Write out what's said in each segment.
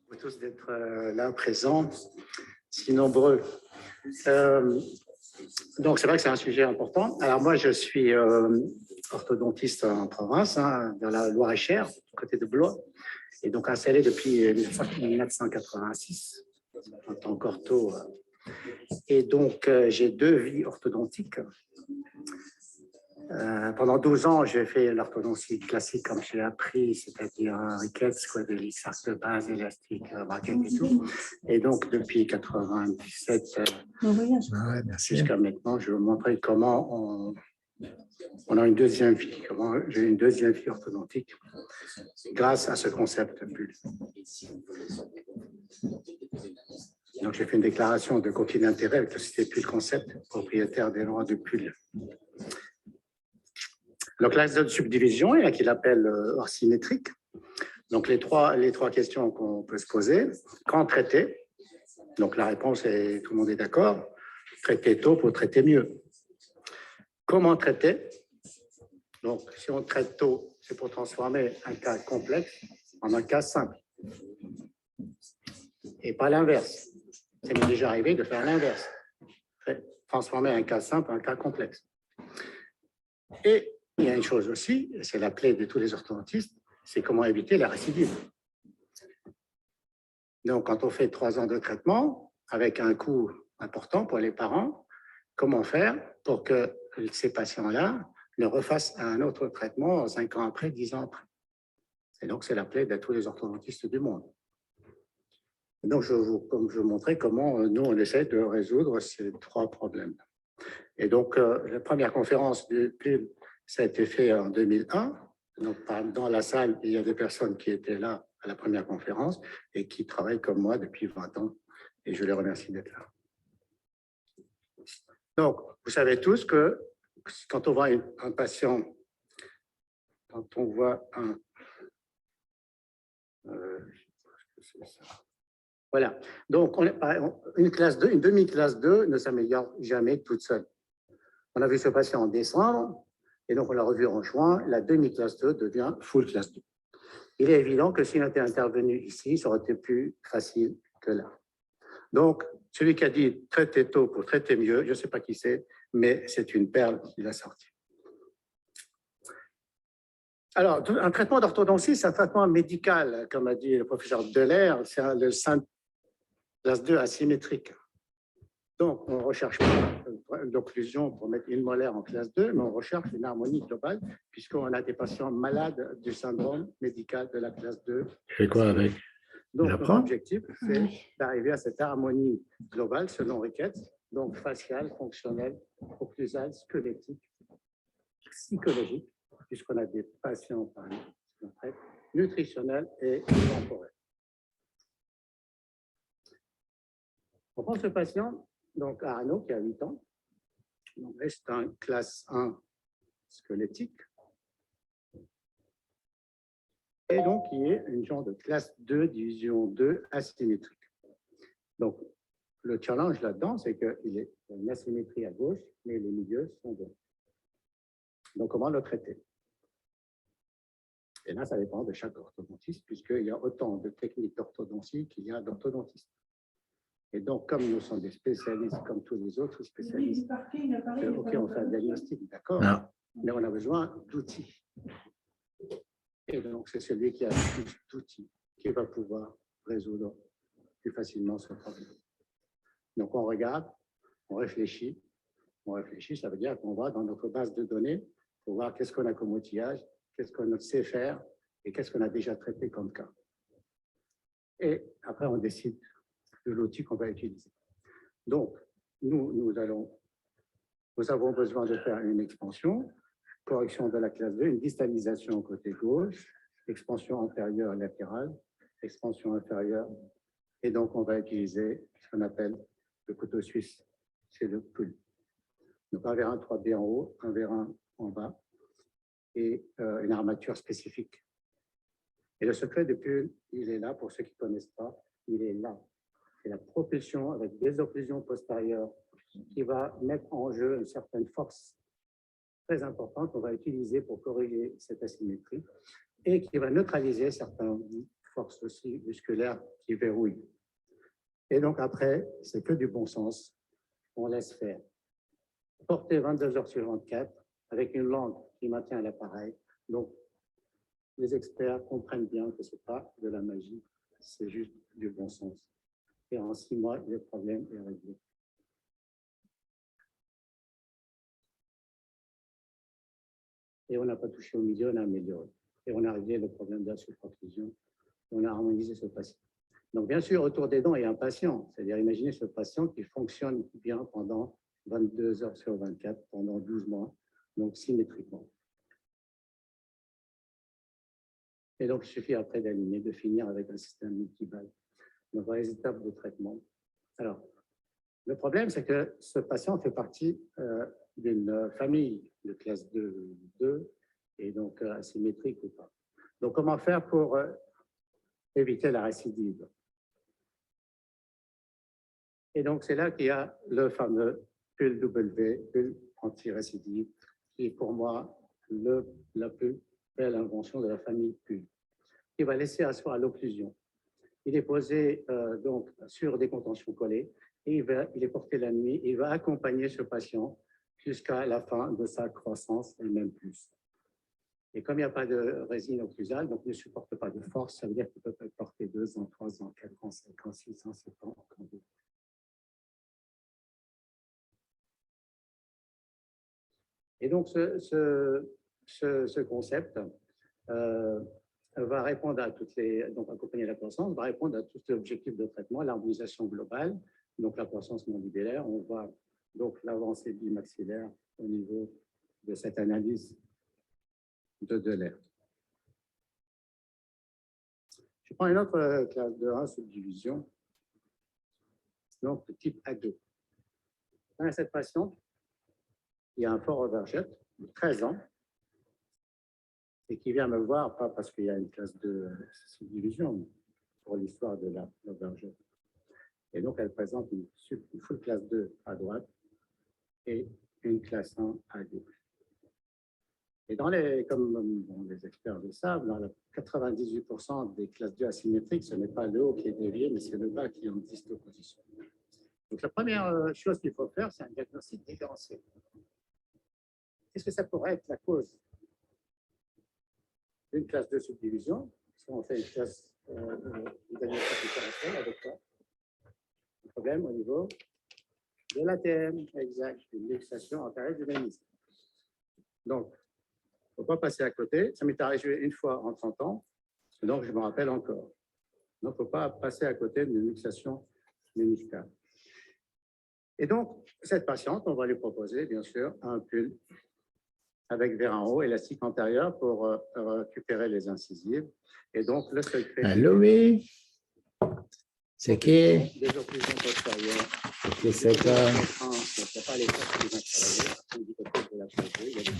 Vous tous d'être là, présents, si nombreux. Donc, c'est vrai que c'est un sujet important. Alors, moi, je suis orthodontiste en province, dans la Loire-et-Cher, côté de Blois, et donc installé depuis 1986 en tant qu'ortho. Et donc, j'ai 2 vies orthodontiques. Pendant 12 ans, j'ai fait l'orthodontie classique comme j'ai appris, c'est-à-dire riquettes, squadélis, arc de base, élastique, braquette et tout. Et donc, depuis 97 jusqu'à maintenant, je vais vous montrer comment on a une deuxième vie, comment j'ai une deuxième vie orthodontique grâce à ce concept bulle. Donc, j'ai fait une déclaration de conflit d'intérêt avec la société Pull Concept, propriétaire des droits de Pull. Donc, l'axe de subdivision, il y a qu'il appelle hors symétrique. Donc, les trois questions qu'on peut se poser. Quand traiter? Donc, la réponse est, tout le monde est d'accord, traiter tôt pour traiter mieux. Comment traiter? Donc, si on traite tôt, c'est pour transformer un cas complexe en un cas simple. Et pas l'inverse. Ça m'est déjà arrivé de faire l'inverse. Transformer un cas simple en un cas complexe. Et il y a une chose aussi, c'est la clé de tous les orthodontistes, c'est comment éviter la récidive. Donc, quand on fait 3 ans de traitement, avec un coût important pour les parents, comment faire pour que ces patients-là ne refassent un autre traitement 5 ans après, 10 ans après? Et donc, c'est la clé de tous les orthodontistes du monde. Et donc, je vous montrer comment nous, on essaie de résoudre ces 3 problèmes. Et donc, la première conférence du PUL, ça a été fait en 2001. Donc, dans la salle, il y a des personnes qui étaient là à la première conférence et qui travaillent comme moi depuis 20 ans. Et je les remercie d'être là. Donc, vous savez tous que quand on voit un patient, quand on voit un... voilà. Donc, une classe 2, une demi-classe 2 ne s'améliore jamais toute seule. On a vu ce patient en décembre, et donc on l'a revu en juin. La demi-classe 2 devient full classe 2. Il est évident que s'il était intervenu ici, ça aurait été plus facile que là. Donc, celui qui a dit traiter tôt pour traiter mieux, je ne sais pas qui c'est, mais c'est une perle qu'il a sortie. Alors, un traitement d'orthodontie, c'est un traitement médical, comme a dit le professeur Delair, c'est le classe 2 asymétrique. Donc, on ne recherche pas l'occlusion pour mettre une molaire en classe 2, mais on recherche une harmonie globale, puisqu'on a des patients malades du syndrome médical de la classe 2. Tu fais quoi avec? Donc, notre objectif, c'est d'arriver à cette harmonie globale selon Ricketts, donc faciale, fonctionnelle, occlusale, squelettique, psychologique, puisqu'on a des patients par exemple, nutritionnels et temporels. On prend ce patient, donc Arnaud, qui a 8 ans, c'est un classe 1 squelettique, et donc qui est une genre de classe 2, division 2 asymétrique. Donc, le challenge là-dedans, c'est qu'il y a une asymétrie à gauche, mais les milieux sont bons. Donc, comment le traiter? Et là, ça dépend de chaque orthodontiste, puisqu'il y a autant de techniques d'orthodontie qu'il y a d'orthodontistes. Et donc, comme nous sommes des spécialistes, comme tous les autres spécialistes, OK, on fait un diagnostic, d'accord, mais on a besoin d'outils. Et donc, c'est celui qui a le plus d'outils qui va pouvoir résoudre plus facilement ce problème. Donc, on regarde, on réfléchit. On réfléchit, ça veut dire qu'on va dans notre base de données pour voir qu'est-ce qu'on a comme outillage, qu'est-ce qu'on sait faire et qu'est-ce qu'on a déjà traité comme cas. Et après, on décide de l'outil qu'on va utiliser. Donc, nous avons besoin de faire une expansion, correction de la classe 2, une distalisation côté gauche, expansion antérieure latérale, expansion inférieure. Et donc, on va utiliser ce qu'on appelle le couteau suisse, c'est le PUL. Donc, un vers 1 3B en haut, un vers 1 en bas, et une armature spécifique. Et le secret du PUL, il est là, pour ceux qui ne connaissent pas, il est là. C'est la propulsion avec des occlusions postérieures qui va mettre en jeu une certaine force très importante qu'on va utiliser pour corriger cette asymétrie. et qui va neutraliser certaines forces aussi musculaires qui verrouillent. Et donc après, c'est que du bon sens, on laisse faire. Porter 22 heures sur 24 avec une langue qui maintient l'appareil. Donc, les experts comprennent bien que ce n'est pas de la magie, c'est juste du bon sens. Et en 6 mois, le problème est réglé. Et on n'a pas touché au milieu, on a amélioré. Et on a réglé le problème de la sous-perfusion. On a harmonisé ce patient. Donc, bien sûr, autour des dents, il y a un patient. C'est-à-dire, imaginez ce patient qui fonctionne bien pendant 22 heures sur 24, pendant 12 mois, donc symétriquement. Et donc, il suffit après d'aligner, de finir avec un système multibal. Donc, dans les étapes de traitement. Alors, le problème, c'est que ce patient fait partie d'une famille de classe 2, et donc asymétrique ou pas. Donc, comment faire pour éviter la récidive? Et donc, c'est là qu'il y a le fameux PUL W, PUL anti-récidive, qui est pour moi la plus belle invention de la famille PUL, qui va laisser asseoir l'occlusion. Il est posé donc sur des contentions collées et il est porté la nuit et il va accompagner ce patient jusqu'à la fin de sa croissance et même plus. Et comme il n'y a pas de résine occlusale, donc ne supporte pas de force, ça veut dire qu'il peut être porté 2 ans, 3 ans, 4 ans, 5 ans, 6 ans, 7 ans. Et donc, ce concept va répondre à toutes les... Donc, accompagner la croissance, va répondre à tous les objectifs de traitement, l'harmonisation globale, donc la croissance mandibulaire. On voit donc l'avancée bimaxillaire au niveau de cette analyse de Delair. Je prends une autre classe de 1, subdivision, donc type A2. On a cette patiente, il y a un fort overjet de 13 ans, et qui vient me voir, pas parce qu'il y a une classe de subdivision, mais pour l'histoire de l'overjet. Et donc, elle présente une full classe 2 à droite et une classe 1 à gauche. Et comme les experts le savent, dans 98% des classes 2 asymétriques, ce n'est pas le haut qui est dévié, mais c'est le bas qui est en dysopposition. Donc, la première chose qu'il faut faire, c'est un diagnostic différentiel. Qu'est-ce que ça pourrait être la cause d'une classe 2 subdivision? Si on fait une classe diagnostic différentiel avec quoi? Le problème au niveau de l'ATM, exact, une luxation antérieure du ménisque. Donc, il ne faut pas passer à côté. Ça m'est arrivé une fois en 30 ans, donc je me rappelle encore. Donc, il ne faut pas passer à côté d'une luxation méniscale. Et donc, cette patiente, on va lui proposer, bien sûr, un pull avec verre en haut, élastique antérieur pour récupérer les incisives. Et donc, le secret... Allô, oui. C'est qui? Des occlusions postérieures. C'est ça. Il n'y a pas les forces qui vont travailler. Du côté de la classe 2, il y a des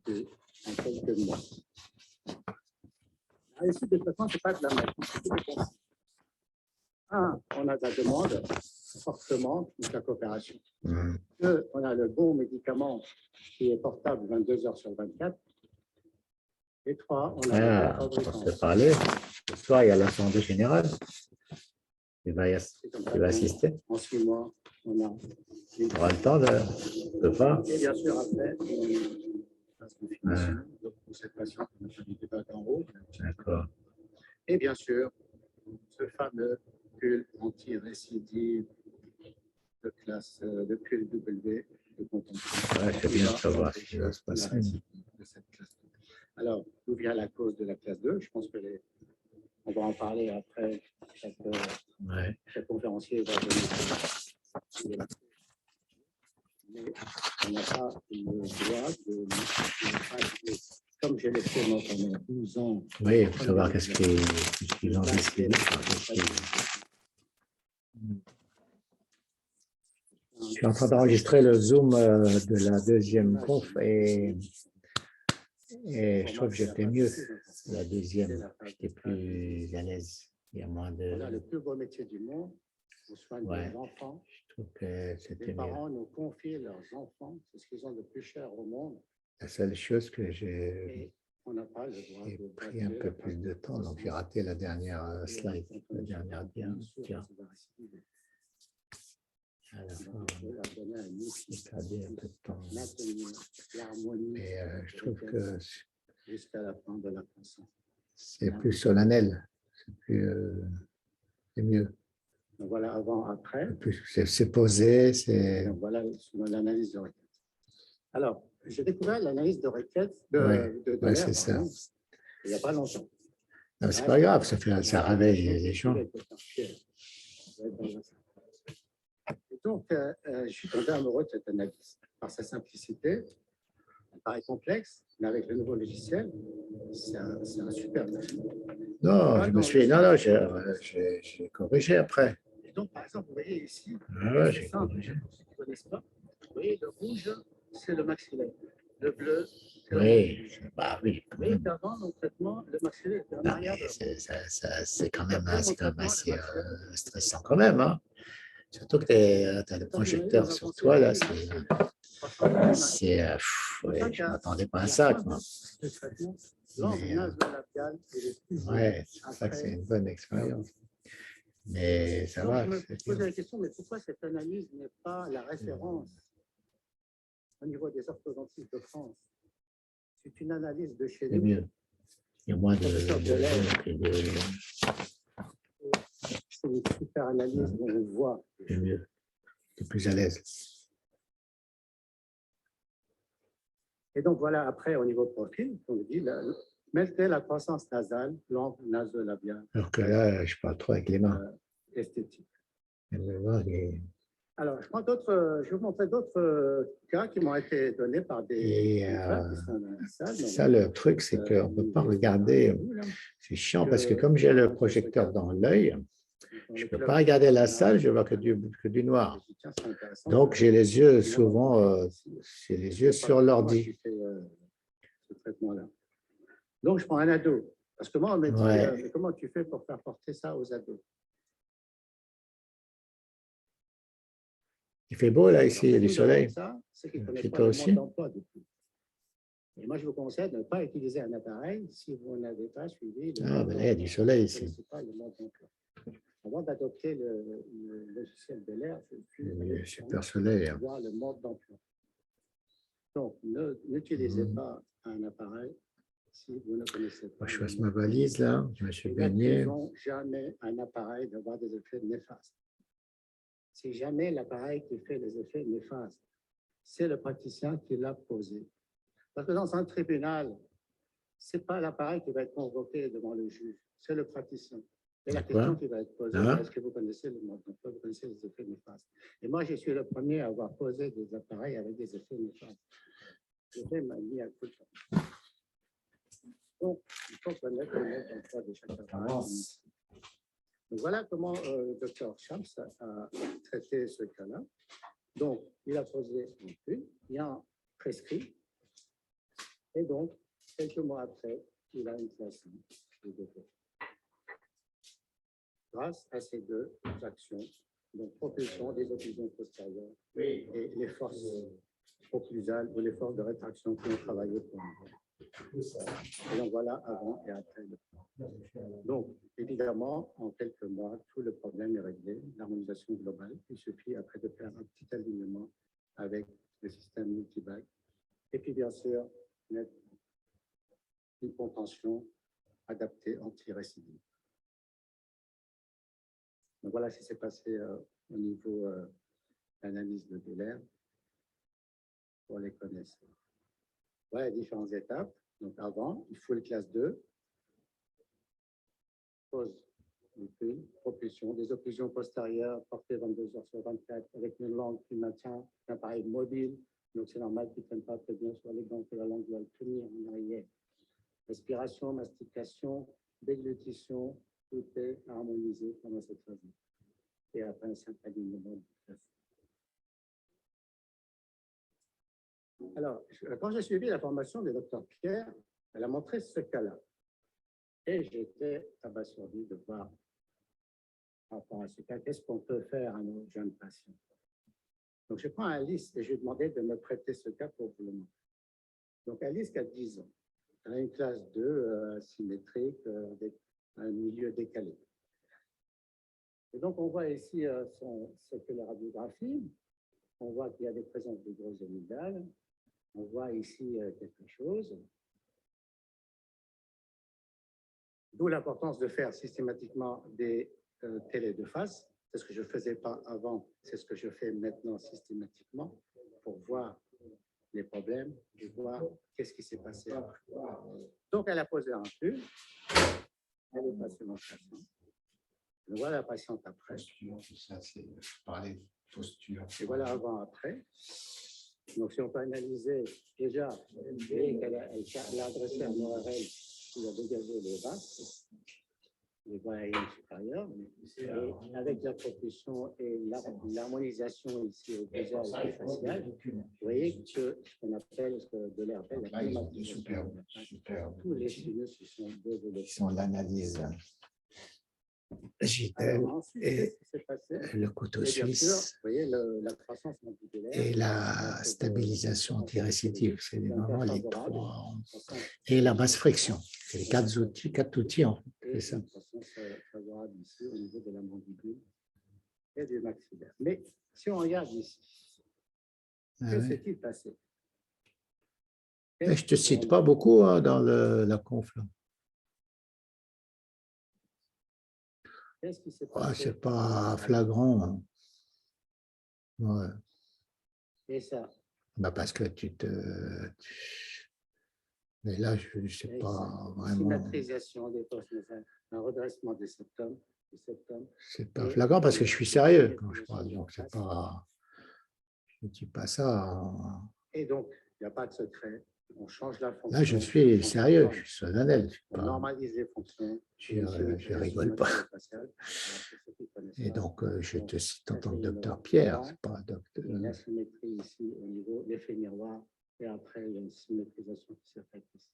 c'est en quelques mois. À l'issue des traitements, ce n'est pas de la magie. On a de la demande fortement de la coopération. Deux, on a le bon médicament qui est portable 22 heures sur 24. Et 3, on a on peut parler. Ce soir, il y a l'Assemblée générale. Il va assister. En 6 mois, on aura le temps de... On peut pas. Et bien sûr, après, donc pour cette patiente, on a fait des débats en haut. D'accord. Et bien sûr, ce fameux pull anti-récidive de classe de pull W de contention. Ouais, c'est bien de savoir ce qui va se passer. De cette classe. Alors, d'où vient la cause de la classe 2? Je pense que on va en parler après. Chaque conférencier va donner. Mais on n'a pas le droit de... Comme je l'ai fait moi pendant 12 ans. Oui, il faut savoir qu'est-ce qu'ils ont décidé. Je suis en train d'enregistrer le Zoom de la deuxième conf et Et je trouve que j'étais mieux. C'est La deuxième, j'étais plus à l'aise. Il y a moins de. On a le plus beau métier du monde. On soigne Ouais. des enfants. Je trouve que Les c'était mieux. parents nous confient leurs enfants. C'est ce qu'ils ont de plus cher au monde. La seule chose que j'ai Et on n'a pas le droit de pris un peu plus de temps, donc j'ai raté la dernière slide, la dernière dia. À la fin, j'ai perdu un peu de temps. Mais je trouve que jusqu'à la fin de la chanson. c'est plus solennel, c'est mieux. Donc voilà, avant, après. C'est posé, c'est. Donc voilà l'analyse de requête. Alors, j'ai découvert l'analyse de requête de ouais, c'est ça. Il n'y a pas longtemps. Non, c'est pas grave, ça réveille les gens. Et donc, je suis tombé amoureux de cette analyse par sa simplicité. Elle paraît complexe, mais avec le nouveau logiciel, c'est un super outil. Non, je me suis. Non, j'ai corrigé après. Et donc, par exemple, vous voyez ici, Ouais, c'est simple, pour ceux qui ne connaissent pas. Vous voyez, le rouge, c'est le maxillaire. Le bleu, c'est le rouge. Bah oui. Vous voyez qu'avant, dans le traitement, le maxillaire était un arrière. C'est quand même assez stressant quand même. Hein. Surtout que tu as le projecteur sur toi, là. Je ne m'attendais pas à ça. Quoi. Ouais, c'est pour ça que c'est une bonne expérience. Mais ça va. Je me posais la question, mais pourquoi cette analyse n'est pas la référence au niveau des orthodontistes de France? C'est une analyse de chez nous. C'est mieux. Il y a moins de c'est une super analyse où on voit. C'est mieux. C'est plus à l'aise. Et donc voilà, après, au niveau profil, on dit, mettez la croissance nasale, langue nasolabiale. Alors que là, je parle trop avec les mains. Esthétique. Alors, je vais vous montrer d'autres cas qui m'ont été donnés par des ça, le truc, c'est qu'on ne peut pas regarder. C'est chiant parce que comme j'ai le projecteur dans l'œil, je ne peux pas regarder la salle, je vois que du noir. Donc, j'ai les yeux souvent, j'ai les yeux sur l'ordi. Donc, je prends un ado. Parce que moi, on me dit, mais comment tu fais pour faire porter ça aux ados? Il fait beau là, ici, il y a du soleil. Et toi aussi? Et moi, je vous conseille de ne pas utiliser un appareil si vous n'avez pas suivi. Ah, mais là, il y a du soleil ici. Avant d'adopter le logiciel de l'air, je suis persuadé. Voir le mode d'emploi. Donc, n'utilisez pas un appareil si vous ne connaissez pas. Moi, je fasse ma valise là, je me suis baigné. Jamais un appareil d'avoir des effets néfastes. C'est jamais l'appareil qui fait des effets néfastes. C'est le praticien qui l'a posé. Parce que dans un tribunal, ce n'est pas l'appareil qui va être convoqué devant le juge, c'est le praticien. C'est la question qui va être posée. Est-ce que vous connaissez le mode d'emploi, vous connaissez les effets néfastes? Et moi, je suis le premier à avoir posé des appareils avec des effets néfastes. Je vais m'amener à tout le temps. Donc, il faut connaître le mode d'emploi de chaque appareil. Donc, voilà comment le docteur Shams a traité ce cas-là. Donc, il a posé un pull, il a prescrit, et donc, quelques mois après, il a une classe de défaut. Grâce à ces deux actions, donc propulsion des occlusions postérieures et les forces occlusales ou les forces de rétraction qui ont travaillé pour nous. Et donc voilà avant et après. Donc évidemment, en quelques mois, tout le problème est réglé, l'harmonisation globale. Il suffit après de faire un petit alignement avec le système multibag. Et puis bien sûr, mettre une contention adaptée anti-récidive. Donc voilà ce qui s'est passé au niveau d'analyse de Delaire pour les connaisseurs. Voilà les différentes étapes. Donc avant, il faut le classe 2, pose une propulsion, des occlusions postérieures portées 22 heures sur 24 avec une langue qui maintient un appareil mobile. Donc c'est normal qu'il ne tienne pas très bien sur les gants, que la langue doit tenir en arrière. Respiration, mastication, déglutition, tout est harmonisé pendant cette phase. Et après un simple alignement de classe. Alors, quand j'ai suivi la formation du docteur Pierre, elle a montré ce cas-là. Et j'étais abasourdi de voir, par rapport à ce cas, qu'est-ce qu'on peut faire à nos jeunes patients. Donc, je prends Alice et je lui ai demandé de me prêter ce cas pour vous le montrer. Donc, Alice, qui a 10 ans, elle a une classe 2 symétrique avec un milieu décalé. Et donc, on voit ici ce que la radiographie. On voit qu'il y a des présences de grosses amygdales. On voit ici quelque chose. D'où l'importance de faire systématiquement des télés de face. C'est ce que je ne faisais pas avant, c'est ce que je fais maintenant systématiquement pour voir les problèmes et voir qu'est-ce qui s'est passé après. Donc, elle a posé un flux. Elle est passée mon patient. Je vois la patiente après. Posture, ça, c'est parler de posture. Et voilà avant-après. Donc, si on peut analyser déjà, vous voyez qu'elle a adressé un ORL qui a dégagé les vases, les voies aériennes supérieures, et avec la propulsion et l'harmonisation ici au visage et facial, vous voyez que ce qu'on appelle, de l'air appelle la climatisation. Tous les sinus sont développés. Qui sont l'analyse JTL et le couteau suisse et la stabilisation antirécidive. C'est vraiment les trois. Et la basse friction. C'est les quatre outils en fait. C'est ça. Favorable ici au niveau de la mandibule et du maxillaire. Mais si on regarde ici, que s'est-il passé? Je ne te cite pas beaucoup dans la conf. Là. Qu'est-ce qui s'est passé? C'est pas flagrant. Hein. Ouais. Et ça? Parce que mais là, je ne sais pas vraiment. Symétrisation des postes nasales, un redressement des septums. C'est pas flagrant parce que je suis sérieux quand je parle. Donc, c'est pas. Je ne dis pas ça. Et donc, il n'y a pas de secret. On change la fonction. Là, je suis sérieux, je suis solennel. On normalise les fonctions. Je ne rigole pas. Et donc, je te cite en tant que docteur Pierre, c'est pas docteur. Il y a une asymétrie ici au niveau de l'effet miroir, et après, il y a une symétrisation qui se fait ici.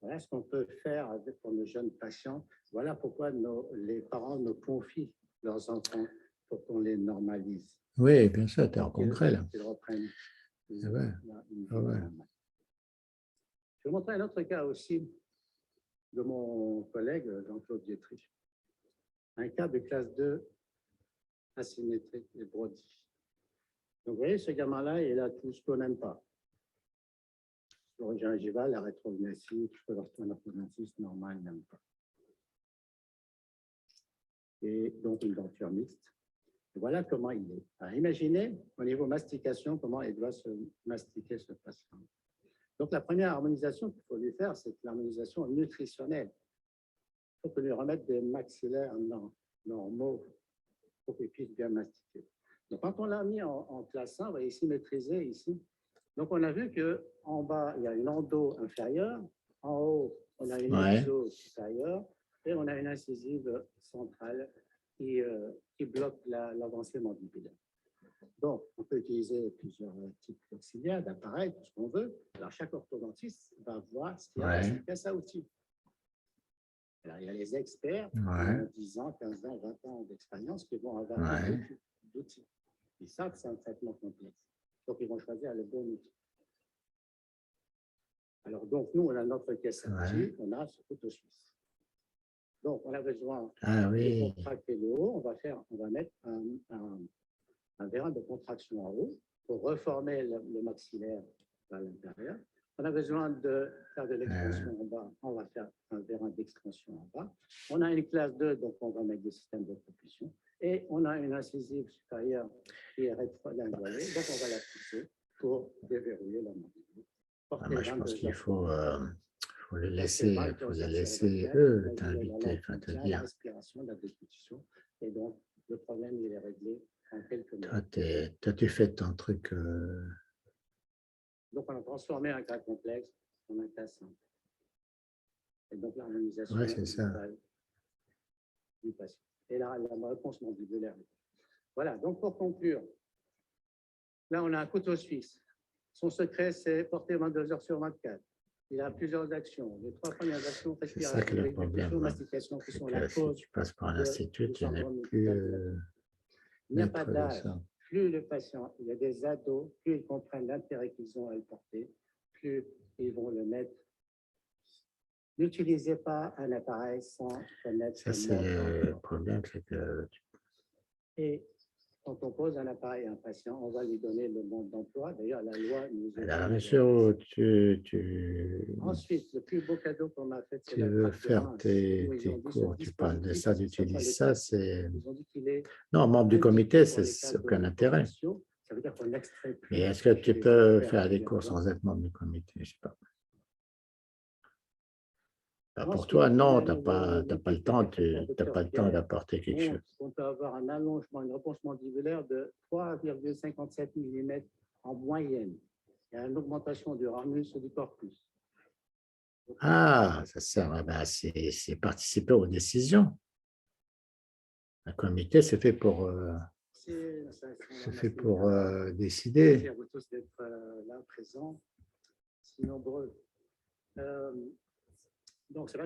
Voilà ce qu'on peut faire pour nos jeunes patients. Voilà pourquoi les parents nous confient leurs enfants pour qu'on les normalise. Oui, bien sûr, tu es en concret là. Qu'ils reprennent une vie normale. Je vais vous montrer un autre cas aussi de mon collègue Jean-Claude Dietrich. Un cas de classe 2 asymétrique et Brody. Donc, vous voyez, ce gamin-là, il a tout ce qu'on n'aime pas. L'origine gingivale, la rétrognathique, l'orthodontie normale, il n'aime pas. Et donc, une denture mixte. Et voilà comment il est. Alors, imaginez, au niveau mastication, comment il doit se mastiquer ce patient. Donc, la première harmonisation qu'il faut lui faire, c'est l'harmonisation nutritionnelle. Il faut lui remettre des maxillaires normaux pour qu'il puisse bien mastiquer. Donc, quand on l'a mis en classe 1, on va ici maîtriser ici. Donc, on a vu qu'en bas, il y a une endo inférieure. En haut, on a une exo supérieure. Et on a une incisive centrale qui bloque l'avancée mandibulaire. Donc, on peut utiliser plusieurs types auxiliaires, d'appareils, tout ce qu'on veut. Alors, chaque orthodontiste va voir ce qu'il y a dans sa caisse à outils. Alors, il y a les experts qui ont 10 ans, 15 ans, 20 ans d'expérience qui vont avoir beaucoup d'outils. Ils savent que c'est un traitement complexe. Donc, ils vont choisir le bon outil. Alors, donc, nous, on a notre caisse à outils, on a ce couteau suisse. Donc, on a besoin de contracter le haut. On va mettre un vérin de contraction en haut pour reformer le maxillaire à l'intérieur. On a besoin de faire de l'extension en bas. On va faire un vérin d'extension en bas. On a une classe 2, donc on va mettre des systèmes de propulsion. Et on a une incisive supérieure qui est rétrolingualée. Donc, on va la pousser pour déverrouiller la mandibule. Je pense qu'il faut les laisser, eux t'inviter, te dire. La respiration, la déglutition. Et donc, le problème, il est réglé en quelques minutes. Toi, tu fais ton truc. Donc, on a transformé un cas complexe en un cas simple. Et donc, l'harmonisation du patient. Et la réponse mandibulaire. Voilà, donc pour conclure, là, on a un couteau suisse. Son secret, c'est porter 22 heures sur 24. Il a plusieurs actions. Les 3 premières actions, C'est ça que le problème, mastication, qui sont c'est la que si cause. tu passes par un institut, tu n'es plus Il n'y a pas maître de d'âge. ça. Plus le patient, il y a des ados, plus ils comprennent l'intérêt qu'ils ont à le porter, plus ils vont le mettre. N'utilisez pas un appareil sans connaître. Ça, c'est le problème, c'est que Et quand on pose un appareil à un patient, on va lui donner le mode d'emploi. D'ailleurs, la loi nous dans la mesure où tu Ensuite, le plus beau cadeau qu'on m'a fait, c'est tu la veux trappe de faire Reims, tes où ils ont dit cours, ce tu parles de dispositif, ça, ça tu s'appelle utilises les ça, trappes. c'est… Ils ont dit qu'il est Non, membre du comité, indiqué pour les c'est cas de aucun intérêt. complications. Ça veut dire qu'on n'extrait plus. Mais est-ce que tu les peux affaires faire des de cours l'urgence. sans être membre du comité? Je ne sais pas. Bah, pour Ensuite, toi, il y non, a tu n'as pas le temps, d'apporter quelque chose. On peut avoir un allongement, une réponse mandibulaire de 3,57 mm en moyenne. Il y a une augmentation du ramus et du corpus. Ah, ça sert, c'est participer aux décisions. Un comité, c'est fait pour décider. Merci à vous tous d'être là, présents, si nombreux. Donc, c'est vrai que